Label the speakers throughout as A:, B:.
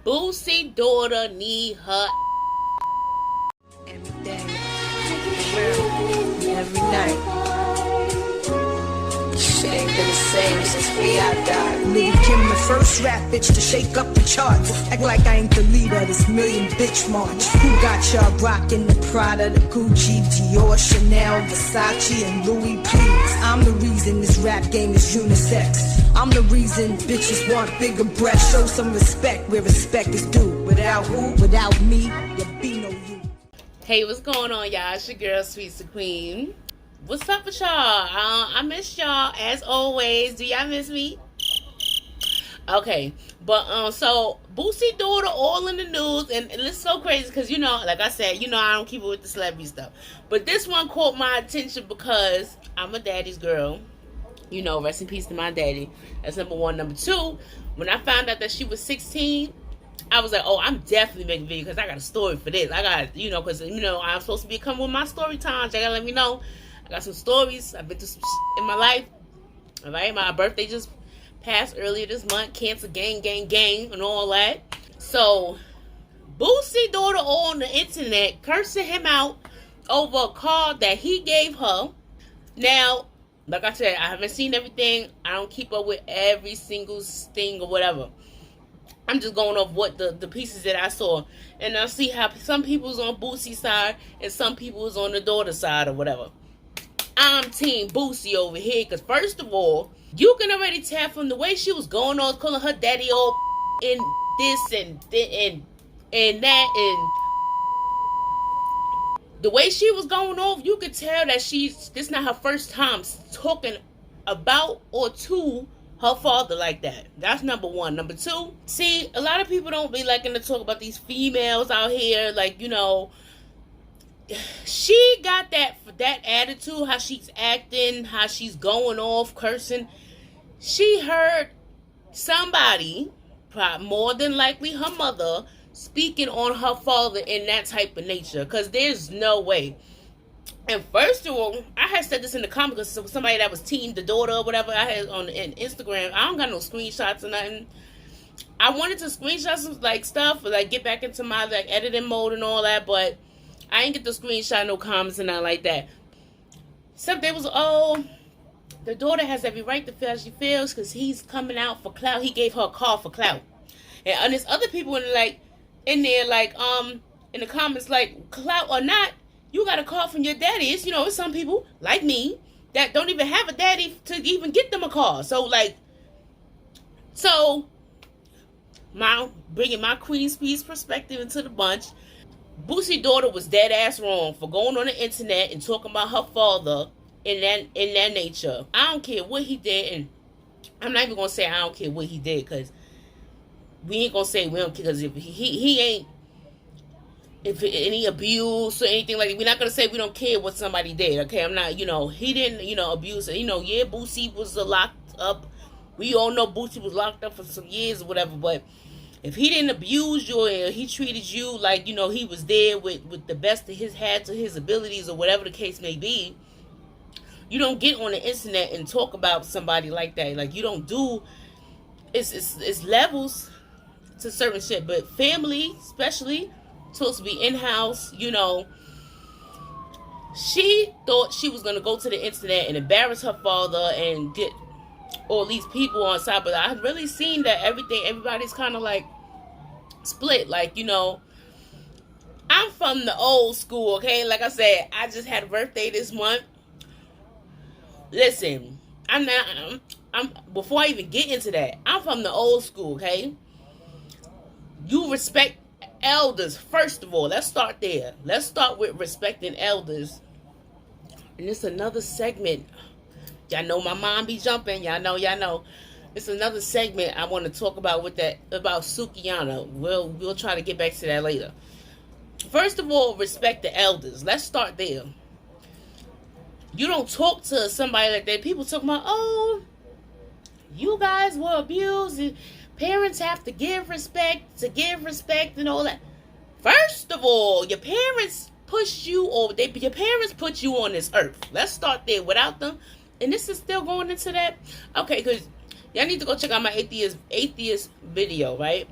A: Boosie daughter need her
B: every day, every night. Shit ain't been the same since I died.
C: Nigga Kim, the first rap bitch to shake up the charts. Act like I ain't the leader of this million bitch march. Who got y'all rocking the Prada, the Gucci, Dior, Chanel, Versace, and Louis, please? I'm the reason this rap game is unisex. I'm the reason bitches want bigger breasts. Show some respect where respect is due. Without who? Without me, there be no you.
A: Hey, what's going on, y'all? It's your girl, Sweet the Queen. What's up with y'all? I miss y'all as always. Do y'all miss me? Okay, but so Boosie daughter all in the news, and it's so crazy because like I said, I don't keep it with the celebrity stuff. But this one caught my attention because I'm a daddy's girl. Rest in peace to my daddy. That's number one. Number two, when I found out that she was 16. I was like, oh, I'm definitely making a video because I got a story for this. I got, because, I'm supposed to be coming with my story times. Y'all gotta let me know. I got some stories. I've been through some shit in my life. All right, my birthday just passed earlier this month. Cancer, gang, and all that. So, Boosie daughter on the internet cursing him out over a call that he gave her. Now, like I said, I haven't seen everything. I don't keep up with every single thing or whatever. I'm just going off what the pieces that I saw. And I see how some people's on Boosie's side and some people's on the daughter's side or whatever. I'm Team Boosie over here. Because first of all, you can already tell from the way she was going on, calling her daddy old and this and that. And the way she was going off, you could tell that this not her first time talking about or to her father like that. That's number one. Number two, see, a lot of people don't be liking to talk about these females out here. Like, she got that attitude, how she's acting, how she's going off, cursing. She heard somebody, probably more than likely her mother, speaking on her father in that type of nature. Because there's no way. And first of all, I had said this in the comments because somebody that was team the daughter or whatever I had on Instagram. I don't got no screenshots or nothing. I wanted to screenshot some stuff, get back into my editing mode and all that, but I ain't get the screenshot, no comments and nothing like that. Something was, the daughter has every right to feel how she feels because he's coming out for clout. He gave her a call for clout, and there's other people in there in the comments clout or not. You got a call from your daddy. It's some people like me that don't even have a daddy to even get them a call. So bringing my Queen's Peace perspective into the bunch, Boosie daughter was dead ass wrong for going on the internet and talking about her father in that nature. I don't care what he did, and I'm not even gonna say I don't care what he did because we ain't gonna say we don't care because if he ain't. If any abuse or anything like that, we're not going to say we don't care what somebody did, okay? I'm not, he didn't, abuse it. Yeah, Boosie was locked up. We all know Boosie was locked up for some years or whatever, but if he didn't abuse you or he treated you like, he was there with the best of his head to his abilities or whatever the case may be, you don't get on the internet and talk about somebody like that. You don't do, it's levels to certain shit, but family, especially, supposed to be in-house, she thought she was going to go to the internet and embarrass her father and get all these people on side, but I've really seen that everybody's kind of split, I'm from the old school, okay? Like I said, I just had a birthday this month. Listen, I'm before I even get into that, I'm from the old school, okay? You respect elders, first of all. Let's start there. Let's start with respecting elders. And it's another segment. Y'all know my mom be jumping. Y'all know. It's another segment I want to talk about about Sukihana. We'll try to get back to that later. First of all, respect the elders. Let's start there. You don't talk to somebody like that. People talk about, you guys were abused. Parents have to give respect and all that. First of all, your parents pushed you over. Your parents put you on this earth. Let's start there. Without them, and this is still going into that. Okay, because y'all need to go check out my atheist video, right?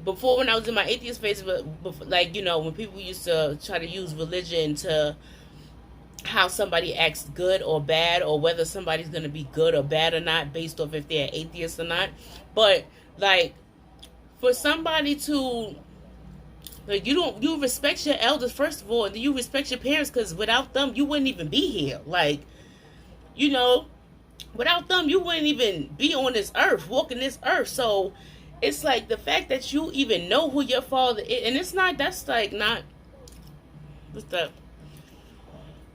A: before when I was in my atheist phase, but like, you know, when people used to try to use religion to how somebody acts good or bad, or whether somebody's gonna be good or bad or not based off if they're atheist or not. But like, for somebody to, like, you respect your elders first of all, and then you respect your parents, because without them you wouldn't even be here. Like, you know, without them you wouldn't even be on this earth, walking this earth. So it's like the fact that you even know who your father is, and it's not, that's like not, what's the, I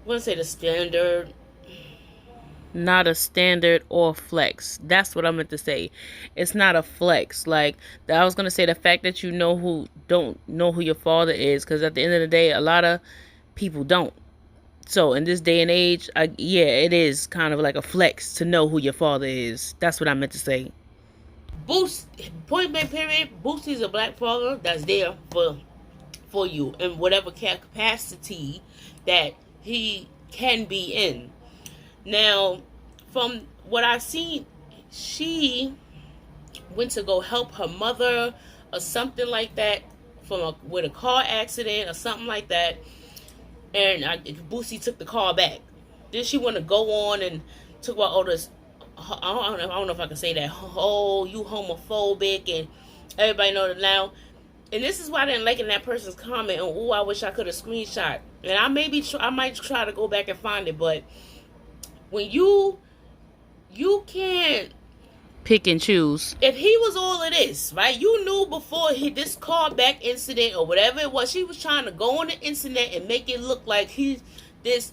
A: want to say the standard, not a standard or flex. That's what I meant to say. It's not a flex. Like, I was gonna say the fact that you don't know who your father is, because at the end of the day, a lot of people don't. So in this day and age, yeah, it is kind of like a flex to know who your father is. That's what I meant to say. Point blank period. Boosie's a black father that's there for you in whatever capacity that he can be in. Now, from what I've seen, she went to go help her mother or something like that with a car accident or something like that, and Boosie took the car back. Then she want to go on and talk about all this. I don't know if I can say that. Oh, you homophobic, and everybody know that now. And this is why I didn't like in that person's comment. Oh, I wish I could have screenshot. And I might try to go back and find it. But when you can't pick and choose. If he was all of this, right? You knew before this callback incident or whatever it was, she was trying to go on the internet and make it look like he's this.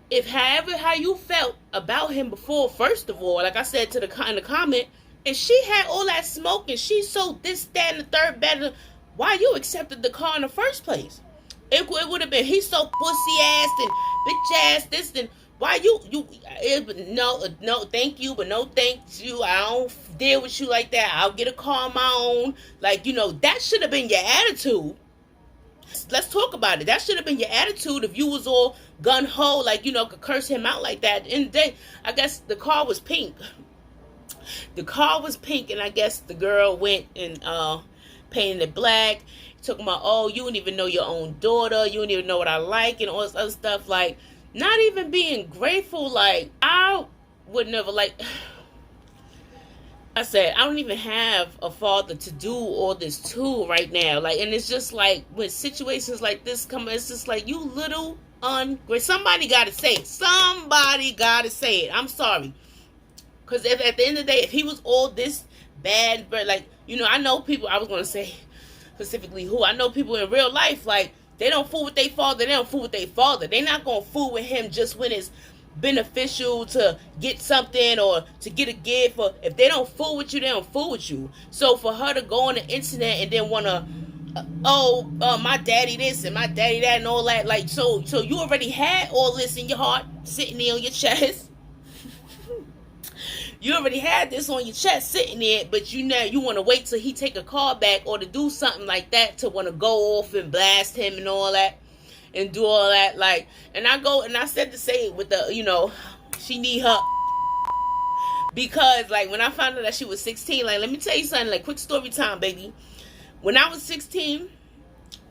A: If however how you felt about him before, first of all, like I said in the comment, and she had all that smoke and she so this, that, and the third better, why you accepted the car in the first place? It would have been, he's so pussy ass and bitch ass this, and why no thank you, but no thank you, I don't deal with you like that, I'll get a car on my own. Like, you know, that should have been your attitude. Let's talk about it. That should have been your attitude if you was all gun-ho, like, you know, could curse him out like that. And then, I guess the car was pink. The car was pink, and I guess the girl went and painted it black. Talking about, oh, you don't even know your own daughter. You don't even know what I like, and all this other stuff. Like, not even being grateful. Like, I would never, like, I said, I don't even have a father to do all this to right now. Like, and it's just like, when situations like this come, it's just like, you little ungrateful. Somebody got to say it. Somebody got to say it. I'm sorry. Because if at the end of the day, if he was all this bad, but like, you know, I know people, I was going to say specifically who, I know people in real life, like, they don't fool with their father, they don't fool with their father. They're not going to fool with him just when it's beneficial to get something or to get a gift. Or if they don't fool with you, they don't fool with you. So for her to go on the internet and then want to, my daddy this and my daddy that and all that, like, so you already had all this in your heart, sitting there on your chest. You already had this on your chest sitting there, but you want to wait till he take a call back or to do something like that to want to go off and blast him and all that and do all that. Like, and I said to say it with the, you know, she need her, because like when I found out that she was 16, like, let me tell you something, like, quick story time, baby. When I was 16,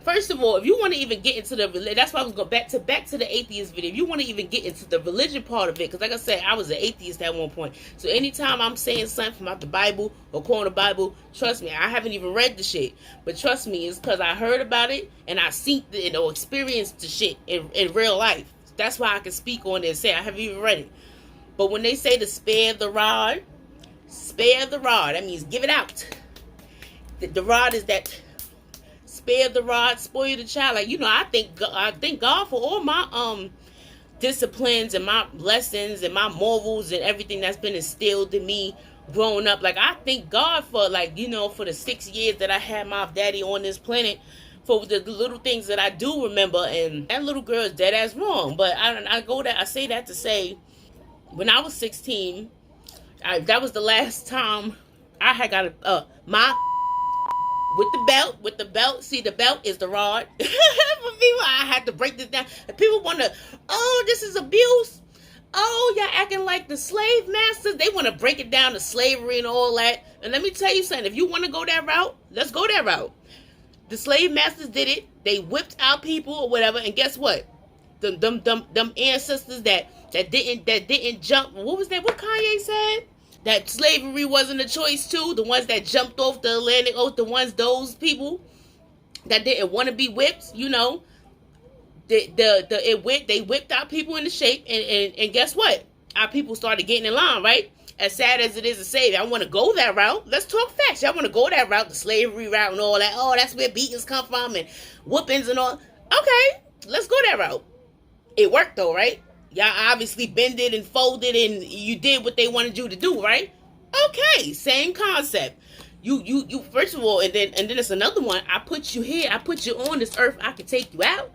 A: first of all, if you want to even get into the religion, that's why I was going back to the atheist video. If you want to even get into the religion part of it, because like I said, I was an atheist at one point. So anytime I'm saying something from out the Bible or quoting the Bible, trust me, I haven't even read the shit. But trust me, it's because I heard about it and I seen it or experienced the shit in real life. That's why I can speak on it and say I haven't even read it. But when they say to spare the rod, that means give it out. The rod is that spare the rod, spoil the child. Like, you know, I thank God for all my disciplines and my lessons and my morals and everything that's been instilled in me growing up. Like, I thank God for, like, you know, for the 6 years that I had my daddy on this planet, for the little things that I do remember. And that little girl is dead ass wrong. But I say that to say, when I was 16, that was the last time I had got my with the belt. See, the belt is the rod. For people, I had to break this down. And people want to, oh, this is abuse. Oh, y'all acting like the slave masters. They want to break it down to slavery and all that. And let me tell you something. If you want to go that route, let's go that route. The slave masters did it. They whipped our people or whatever. And guess what? Them ancestors that didn't jump. What was that? What Kanye said? That slavery wasn't a choice too. The ones that jumped off the Atlantic Ocean, those people that didn't want to be whipped, you know. They whipped our people into shape, and guess what? Our people started getting in line, right? As sad as it is to say, I want to go that route. Let's talk facts. Y'all want to go that route, the slavery route and all that. Oh, that's where beatings come from and whoopings and all. Okay, let's go that route. It worked though, right? Y'all obviously bended and folded and you did what they wanted you to do, right? Okay, same concept. You first of all, and then it's another one. I put you here. I put you on this earth. I can take you out.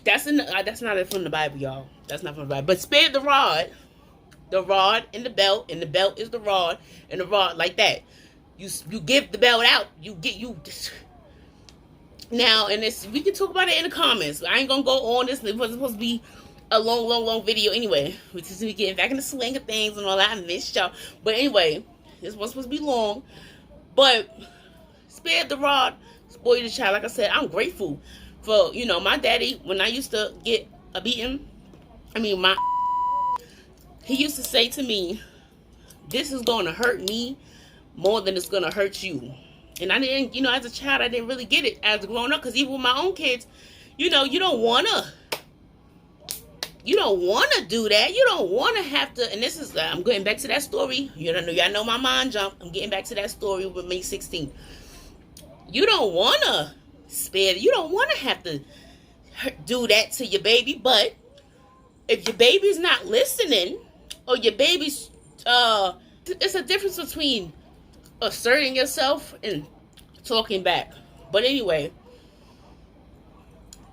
A: That's not from the Bible, y'all. That's not from the Bible. But spare the rod and the belt is the rod, and the rod like that. You give the belt out. You now, and this we can talk about it in the comments. I ain't gonna go on this. It wasn't supposed to be a long video anyway. Which is we getting back in the swing of things and all that. I missed y'all. But anyway, this was supposed to be long. But spare the rod, spoil the child. Like I said, I'm grateful for, you know, my daddy, when I used to get a beating, he used to say to me, this is going to hurt me more than it's going to hurt you. And I didn't, you know, as a child, I didn't really get it as a grown up, because even with my own kids, you know, you don't want to do that. You don't want to have to, and this is, I'm getting back to that story. Y'all know my mind jump. I'm getting back to that story with May 16th. You don't want to spare, you don't want to have to do that to your baby, but if your baby's not listening, or your baby's, it's a difference between asserting yourself and talking back. But anyway,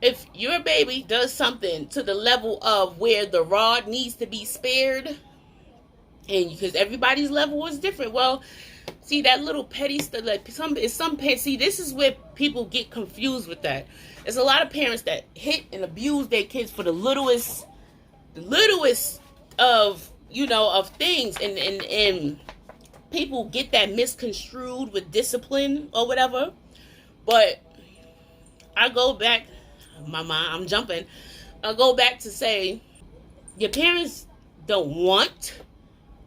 A: if your baby does something to the level of where the rod needs to be spared, and because everybody's level is different, well, see that little petty stuff, like see, this is where people get confused with that. There's a lot of parents that hit and abuse their kids for the littlest of, you know, of things, and people get that misconstrued with discipline or whatever. But I go back, I'm jumping. I go back to say, your parents don't want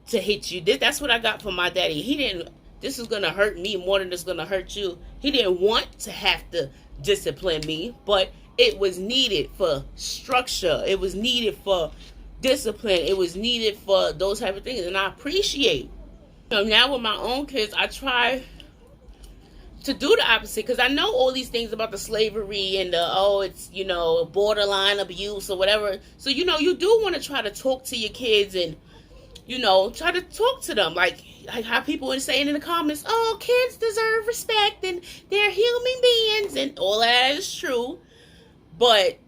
A: to hit you. That's what I got from my daddy. He didn't, this is going to hurt me more than it's going to hurt you. He didn't want to have to discipline me, but it was needed for structure. It was needed for discipline. It was needed for those type of things. And I appreciate, you know, now with my own kids, I try to do the opposite, because I know all these things about the slavery and it's, you know, borderline abuse or whatever. So, you know, you do want to try to talk to your kids and, you know, try to talk to them like how people are saying in the comments, oh, kids deserve respect and they're human beings, and all that is true. But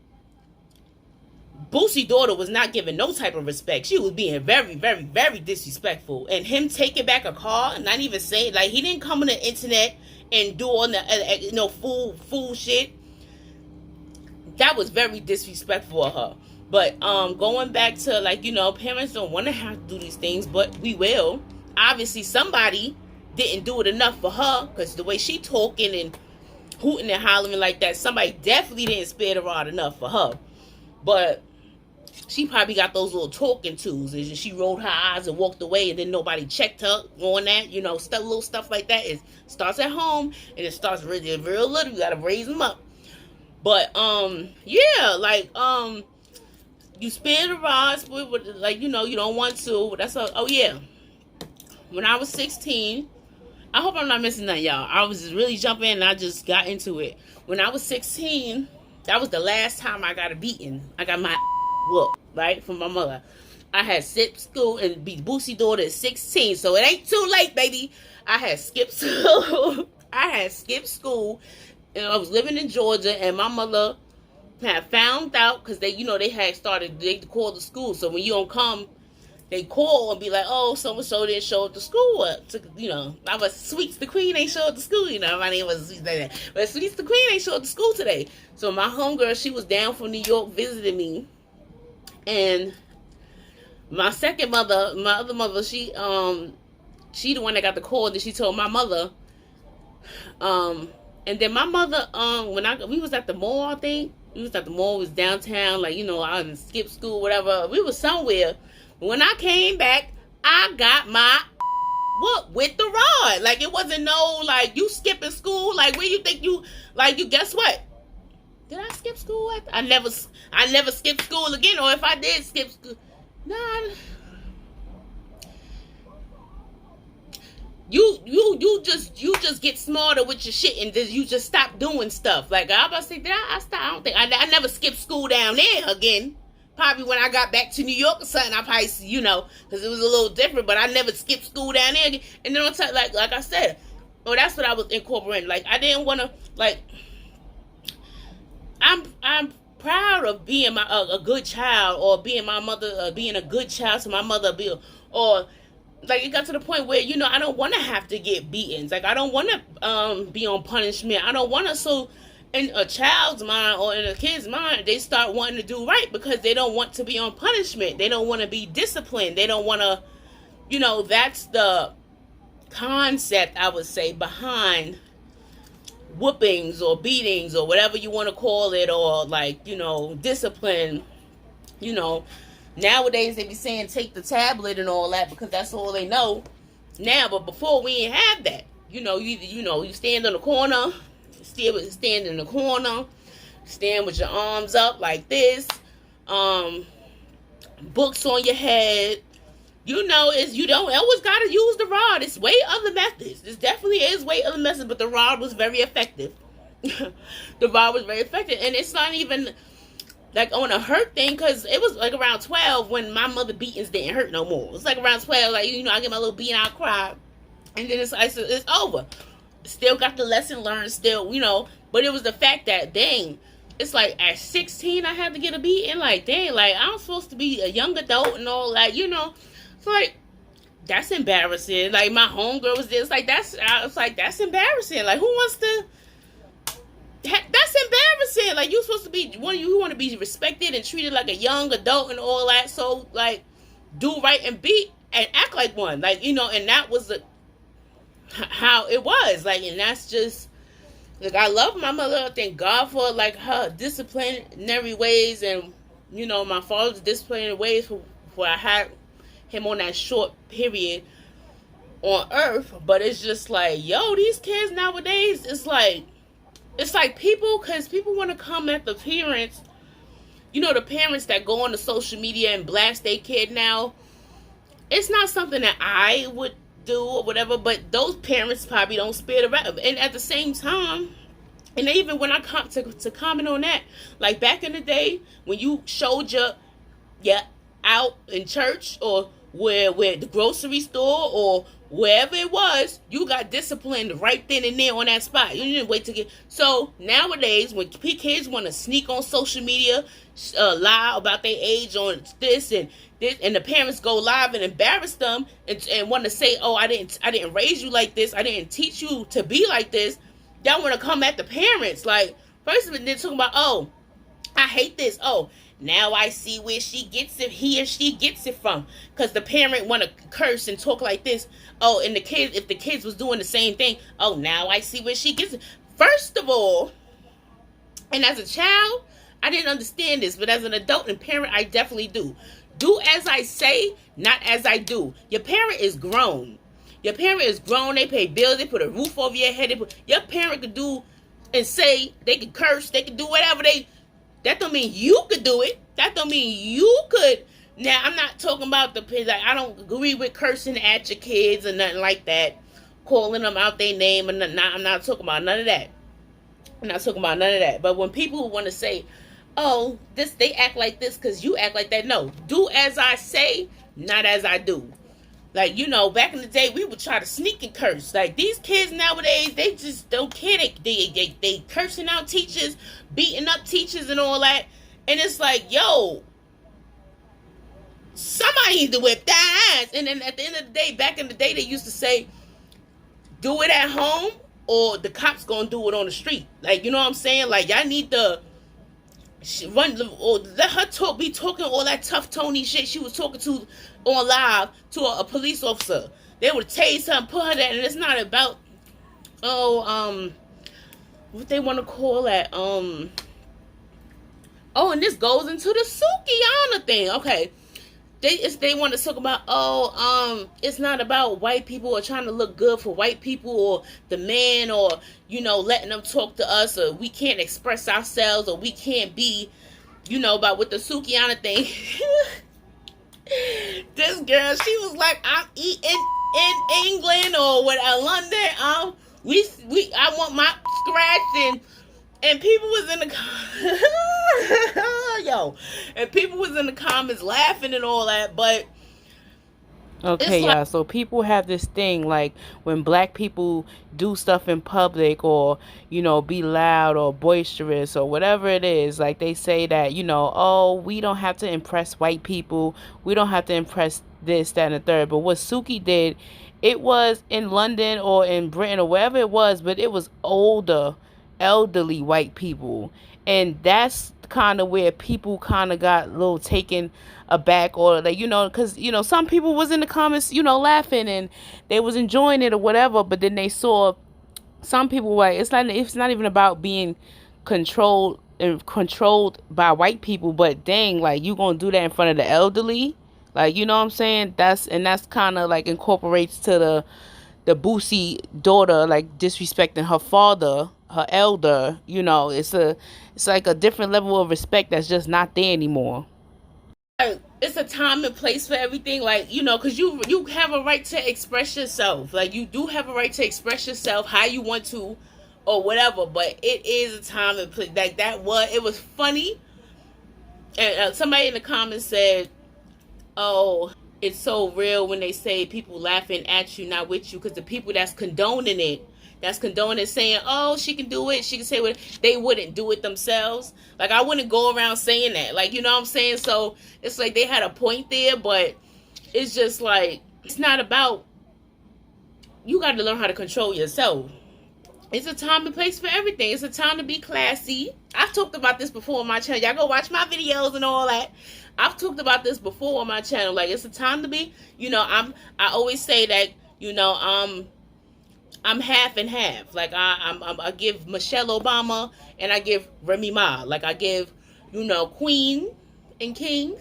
A: Boosie's daughter was not given no type of respect. She was being very, very, very disrespectful. And him taking back a car and not even saying, like, he didn't come on the internet and do all the, you know, fool shit. That was very disrespectful of her. But going back to, like, you know, parents don't want to have to do these things, but we will. Obviously, somebody didn't do it enough for her, because the way she talking and hooting and hollering like that, somebody definitely didn't spare the rod enough for her. But she probably got those little talking tools, and she rolled her eyes and walked away, and then nobody checked her on that, you know, little stuff like that. It starts at home, and it starts really real little. You gotta raise them up. But yeah, like you spare the rods with, like, you know, you don't want to. Oh yeah. When I was 16, I hope I'm not missing that, y'all. I was just really jumping and I just got into it. When I was 16, that was the last time I got a beating. I got my whooped, right, from my mother. I had skipped school, and Boosie's daughter is 16, so it ain't too late, baby. I had skipped school. And I was living in Georgia, and my mother had found out, because they called the school. So when you don't come, they call and be like, oh, so-and-so didn't show up to school. You know, I was Sweets the Queen ain't show up to school. You know, my name was Sweets like that. But Sweets the Queen ain't show up to school today. So my homegirl, she was down from New York visiting me. And my other mother, she the one that got the call, that she told my mother, And then my mother, we was at the mall, I think. We was at the mall, it was downtown, like, I didn't skip school, whatever. We was somewhere. When I came back, I got my whoop with the rod. Like, it wasn't no, like, you skipping school. Like, where you think you guess what? Did I skip school? I never skipped school again. Or if I did skip school, nah. You just get smarter with your shit and you just stop doing stuff. Like, I was about to say, did I stop? I don't think I never skipped school down there again. Probably when I got back to New York or something, I probably, because it was a little different, but I never skipped school down there again. And then on top, like I said, that's what I was incorporating. Like, I didn't want to, like, I'm proud of being a good child, or being my mother, being a good child to my mother, or like, it got to the point where, I don't want to have to get beatings. Like, I don't want to be on punishment. I don't want to. So in a child's mind or in a kid's mind, they start wanting to do right because they don't want to be on punishment. They don't want to be disciplined. They don't want to, that's the concept, I would say, behind whoopings or beatings or whatever you want to call it, or like, discipline. Nowadays they be saying take the tablet and all that because that's all they know now. But before, we didn't have that. You stand in the corner, stand in the corner, stand with your arms up like this, books on your head. You don't always gotta use the rod. It's way other methods. This definitely is way other methods, but the rod was very effective. The rod was very effective, and it's not even like on a hurt thing, because it was like around 12 when my mother beatings didn't hurt no more. It's like around 12, like, I get my little beating, I cry, and then it's over. Still got the lesson learned, still, but it was the fact that, dang, it's like at 16 I had to get a beating. Like, dang, like, I'm supposed to be a young adult and all that, It's like, that's embarrassing. Like, my homegirl was there. It's like, that's embarrassing. Like, who wants to? That's embarrassing. Like, you're supposed to be you want to be respected and treated like a young adult and all that. So, like, do right and be and act like one. Like, and that was how it was. Like, and that's just, like, I love my mother. Thank God for, like, her disciplinary ways, and my father's disciplinary ways for I had him on that short period on earth. But it's just like, these kids nowadays, it's like people want to come at the parents, the parents that go on the social media and blast their kid now. It's not something that I would do or whatever, but those parents probably don't spare the rap. And at the same time, and even when I come to comment on that, like, back in the day when you showed your out in church or where the grocery store or wherever it was, you got disciplined right then and there on that spot. You didn't wait to get. So nowadays, when kids want to sneak on social media, lie about their age on this and this, and the parents go live and embarrass them and want to say, "Oh, I didn't raise you like this. I didn't teach you to be like this." Y'all want to come at the parents. Like, first of all, they're talking about, "Oh, I hate this. Oh, now I see where he or she gets it from." Because the parent want to curse and talk like this. Oh, and if the kids was doing the same thing, oh, now I see where she gets it. First of all, and as a child, I didn't understand this, but as an adult and parent, I definitely do. Do as I say, not as I do. Your parent is grown. Your parent is grown. They pay bills. They put a roof over your head. Your parent could do and say, they could curse, they could do whatever that don't mean you could do it. That don't mean you could. Now, I'm not talking about like, I don't agree with cursing at your kids or nothing like that. Calling them out their name and I'm not talking about none of that. I'm not talking about none of that. But when people want to say, oh, they act like this because you act like that. No, do as I say, not as I do. Like, back in the day, we would try to sneak and curse. Like, these kids nowadays, they just don't care. They cursing out teachers, beating up teachers and all that. And it's like, somebody needs to whip that ass. And then at the end of the day, back in the day, they used to say, do it at home or the cops gonna do it on the street. Like, you know what I'm saying? Like, y'all need to run or let her be talking all that tough Tony shit she was talking to on live to a police officer. They would tase her and put her there, and it's not about what they want to call that, oh, and this goes into the Sukiana thing. Okay, they want to talk about, it's not about white people or trying to look good for white people or the man, or letting them talk to us, or we can't express ourselves, or we can't be, about with the Sukiana thing. This girl, she was like, I'm eating in England or what, London. I want my scratch, and people was in the and people was in the comments laughing and all that, but
D: okay, yeah. So people have this thing, like when black people do stuff in public, or be loud or boisterous or whatever it is, like they say that, oh, we don't have to impress white people, we don't have to impress this, that, and the third. But what Suki did, it was in London or in Britain or wherever it was, but it was older, elderly white people, and that's kind of where people kind of got a little taken aback, or like, because some people was in the comments, laughing, and they was enjoying it or whatever, but then they saw some people like, it's not even about being controlled by white people, but dang, like, you gonna do that in front of the elderly, like, what I'm saying? That's kind of like incorporates to the Boosie daughter, like, disrespecting her father, her elder. It's like a different level of respect that's just not there anymore.
A: It's a time and place for everything, like, because you have a right to express yourself, like, you do have a right to express yourself how you want to or whatever, but it is a time and place. Like, it was funny, and somebody in the comments said, oh, it's so real when they say people laughing at you, not with you, because the people that's condoning it, saying, oh, she can do it, she can say what, they wouldn't do it themselves. Like, I wouldn't go around saying that, like, what I'm saying? So it's like they had a point there, but it's just like, it's not about, you got to learn how to control yourself. It's a time and place for everything. It's a time to be classy. I've talked about this before on my channel. Y'all go watch my videos and all that. I've talked about this before on my channel. Like, it's a time to be, I always say that, I'm half and half. Like, I give Michelle Obama and I give Remy Ma. Like, I give, queen and kings,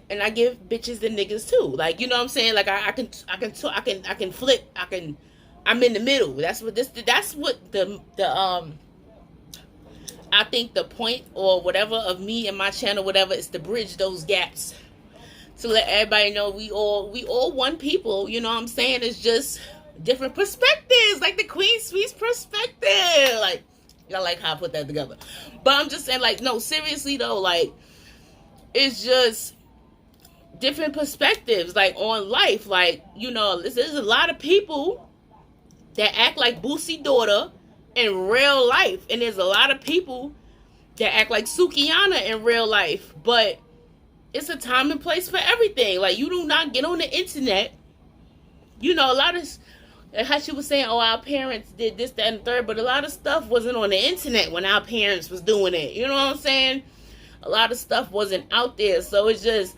A: and I give bitches and niggas too. Like, what I'm saying? Like, I can flip. I'm in the middle. That's what the I think the point or whatever of me and my channel, whatever, is to bridge those gaps, to let everybody know we all one people. What I'm saying? It's just different perspectives, like the Queen Sweet's perspective. Like, y'all like how I put that together. But I'm just saying, like, no, seriously though, like, it's just different perspectives, like, on life. Like, there's a lot of people that act like Boosie daughter in real life, and there's a lot of people that act like Sukiana in real life. But it's a time and place for everything. Like, you do not get on the internet. A lot of, how she was saying, oh, our parents did this, that, and the third, but a lot of stuff wasn't on the internet when our parents was doing it. You know what I'm saying? A lot of stuff wasn't out there. So it's just,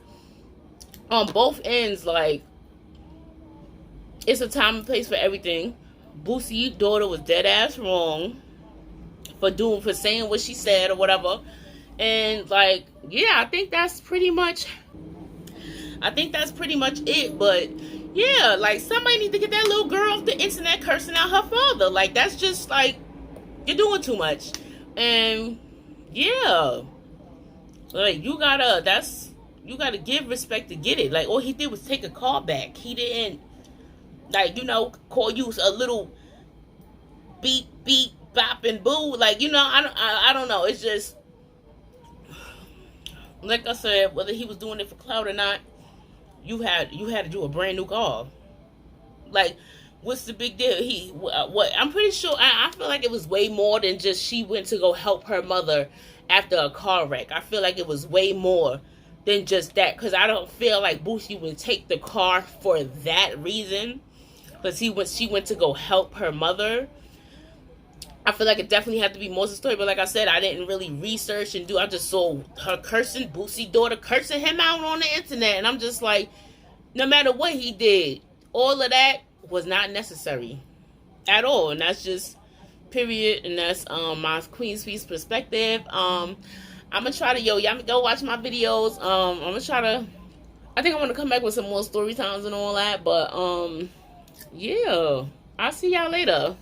A: on both ends, like, it's a time and place for everything. Boosie daughter was dead ass wrong for saying what she said or whatever. And, like, yeah, I think that's pretty much it. But yeah, like, somebody need to get that little girl off the internet cursing out her father. Like, that's just, like, you're doing too much. And yeah, like, you gotta give respect to get it. Like, all he did was take a call back. He didn't, like, call you a little beep, beep, bop, and boo. Like, I don't know. It's just, like I said, whether he was doing it for clout or not, you had to do a brand new call. Like, what's the big deal? What? I'm pretty sure, I feel like it was way more than just she went to go help her mother after a car wreck. I feel like it was way more than just that, because I don't feel like Boosie would take the car for that reason. But she went to go help her mother. I feel like it definitely had to be more of the story. But like I said, I didn't really research and do. I just saw her cursing, Boosie daughter cursing him out on the internet. And I'm just like, no matter what he did, all of that was not necessary at all. And that's just period. And that's my Queen Speaks perspective. I'm gonna try to y'all go watch my videos. I'm gonna try to. I think I'm gonna come back with some more story times and all that. But yeah, I'll see y'all later.